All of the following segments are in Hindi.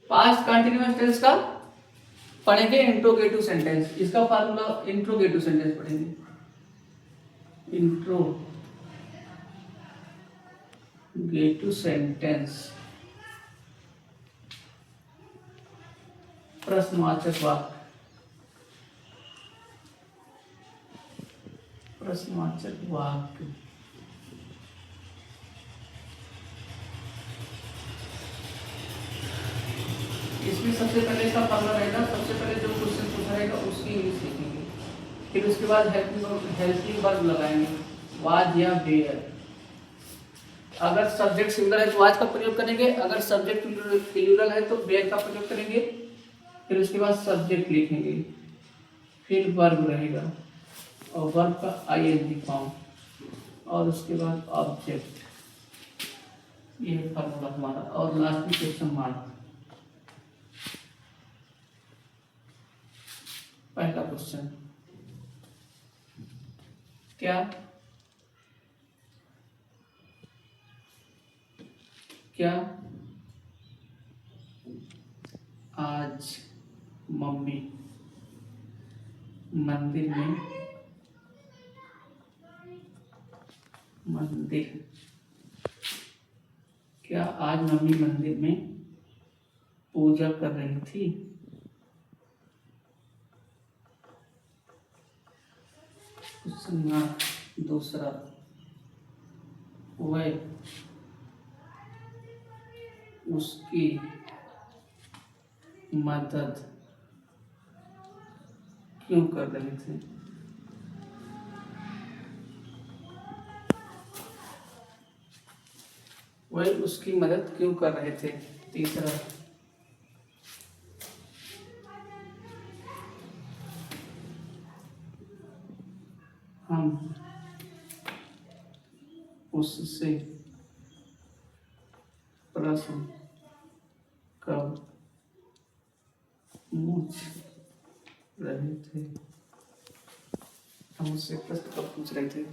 पास्ट कंटिन्यूअस टेंस का पढ़ेंगे इंट्रोगेटिव सेंटेंस, इसका फार्मूला इंट्रोगेटिव सेंटेंस पढ़ेंगे। इंट्रोगेटिव सेंटेंस प्रश्नवाचक वाक्य, प्रश्नवाचक वाक्य। इसमें सबसे पहले इसका फॉर्मूला रहेगा, सबसे पहले जो क्वेश्चन पूछा रहेगा उसकी इंग्लिश लिखेंगे, फिर उसके बाद हेल्पिंग वर्ब लगाएंगे, वाज या वेयर। अगर सब्जेक्ट सिंगुलर है तो वाज का प्रयोग करेंगे, अगर सब्जेक्ट प्लूरल है तो वेयर का प्रयोग करेंगे, फिर उसके बाद सब्जेक्ट लिखेंगे, फिर वर्ब रहेगा और वर्ब का आईएनजी फॉर्म, और उसके बाद ऑब्जेक्ट। ये है फॉर्मूला हमारा। और लास्ट में क्वेश्चन मार्क। पहला क्वेश्चन, क्या क्या आज मम्मी मंदिर क्या आज मम्मी मंदिर में पूजा कर रही थी? क्वेश्चन दूसरा, वह उसकी मदद क्यों कर रहे थे? वह उसकी मदद क्यों कर रहे थे? तीसरा, हम उससे प्रश्न कब पूछ रहे थे? हम उससे प्रश्न कब पूछ रहे थे?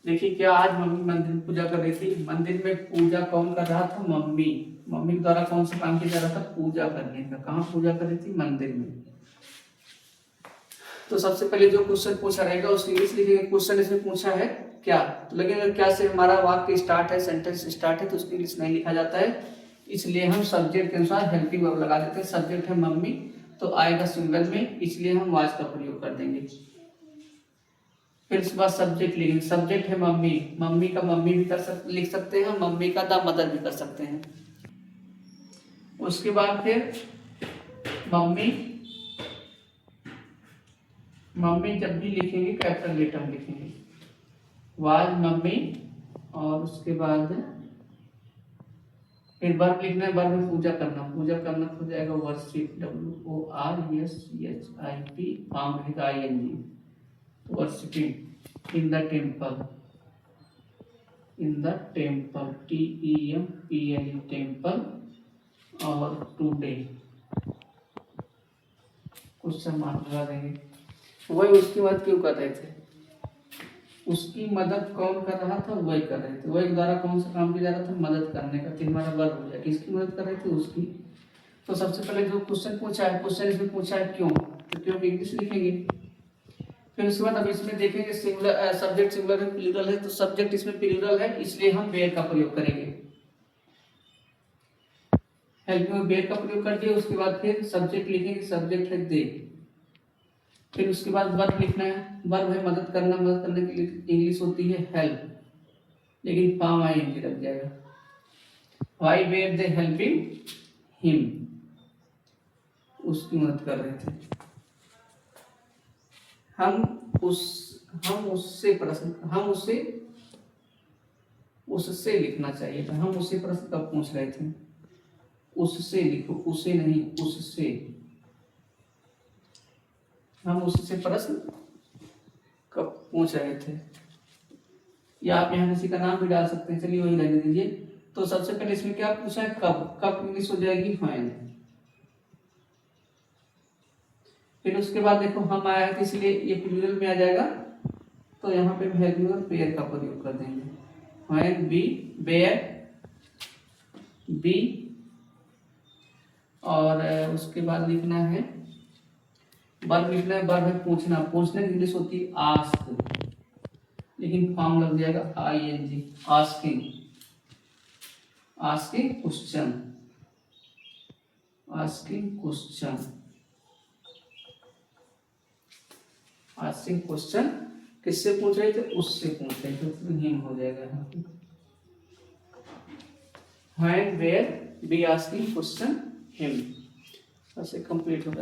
देखिए, क्या आज मम्मी मंदिर में पूजा कर रही थी? मंदिर में पूजा कौन कर रहा था? मम्मी। मम्मी के द्वारा कौन सा काम किया जा रहा था? पूजा करने का। कहाँ पूजा कर रही थी? मंदिर में। तो सबसे पहले जो क्वेश्चन पूछा रहेगा उसकी इंग्लिश लिखेंगे। क्वेश्चन इसमें पूछा है क्या, लेकिन अगर क्या से हमारा वाक्य स्टार्ट है, सेंटेंस स्टार्ट है, तो उसकी इंग्लिश नहीं लिखा जाता है, इसलिए हम सब्जेक्ट के अनुसार हेल्पिंग वर्ब लगा देते हैं। सब्जेक्ट है मम्मी तो आएगा सिंगुलर में, इसलिए हम वाज का प्रयोग कर देंगे। फिर उसके बाद सब्जेक्ट लिखेंगे। सब्जेक्ट है मम्मी, मम्मी का मम्मी भी लिख सकते हैं, मम्मी का द मदर भी कर सकते हैं। उसके बाद फिर मम्मी जब भी लिखेंगे कैपिटल लेटर में लिखेंगे, वाज मम्मी, और उसके बाद फिर वर्ब लिखना है। वर्ब में पूजा करना हो जाएगा वर्शिप, WORSHIP, फॉर्म रहेगा ING, worshipping in the temple, TEMPLE, temple, और टुडे क्वेश्चन मार्क लगा देंगे। वह उसकी मदद क्यों कर रहे थे? उसकी मदद कौन कर रहा था? वही कर रहे थे। वही द्वारा कौन सा काम किया जा रहा था? मदद करने का। तो हमारा वर्ब हो जाए, किसकी मदद कर रहे थे? उसकी। तो सबसे पहले जो क्वेश्चन पूछा है, क्वेश्चन इसमें पूछा है क्यों, तो क्यों की इंग्लिश लिखेंगे। फिर उसके बाद अब इसमें देखेंगे सिंगुलर, सब्जेक्ट सिंगुलर है, प्लूरल है, तो सब्जेक्ट इसमें प्लूरल है, इसलिए हम वेयर का प्रयोग करेंगे। हेल्प में वेयर का प्रयोग कर दिया। उसके बाद फिर सब्जेक्ट लिखेंगे, सब्जेक्ट है दे। फिर उसके बाद वर्ब लिखना है। वर्ब है मदद करना, मदद करने के लिए इंग्लिश होती है हेल्प, लेकिन फॉर्म ING लग जाएगा। Why were they helping him, उसकी मदद कर रहे थे। उससे लिखना चाहिए था। हम उससे प्रश्न कब पूछ रहे थे? उससे लिखो, उसे नहीं, उससे। हम उससे प्रश्न कब पूछ रहे थे, या आप यहाँ किसी का नाम भी डाल सकते हैं। चलिए वही रहने दीजिए। तो सबसे पहले इसमें क्या पूछा है? कब। कब इंग्लिश हो जाएगी व्हेन। फिर उसके बाद देखो हम आया है, इसलिए ये प्लूरल में आ जाएगा, तो यहाँ पे हेल्पिंग और वेयर का प्रयोग कर देंगे। व्हेन बी, वेयर बी, और उसके बाद लिखना है वर्ब, लिखना है वर्ब है पूछना, पूछने की इंग्लिश होती है आस्क, लेकिन फॉर्म लग जाएगा ING, asking, asking question, asking question, asking question किससे पूछ रहे थे, उससे पूछ रहे थे, तो हिम हो जाएगा यहाँ पे। When were be asking question him, ऐसे कंप्लीट हो जाएगा।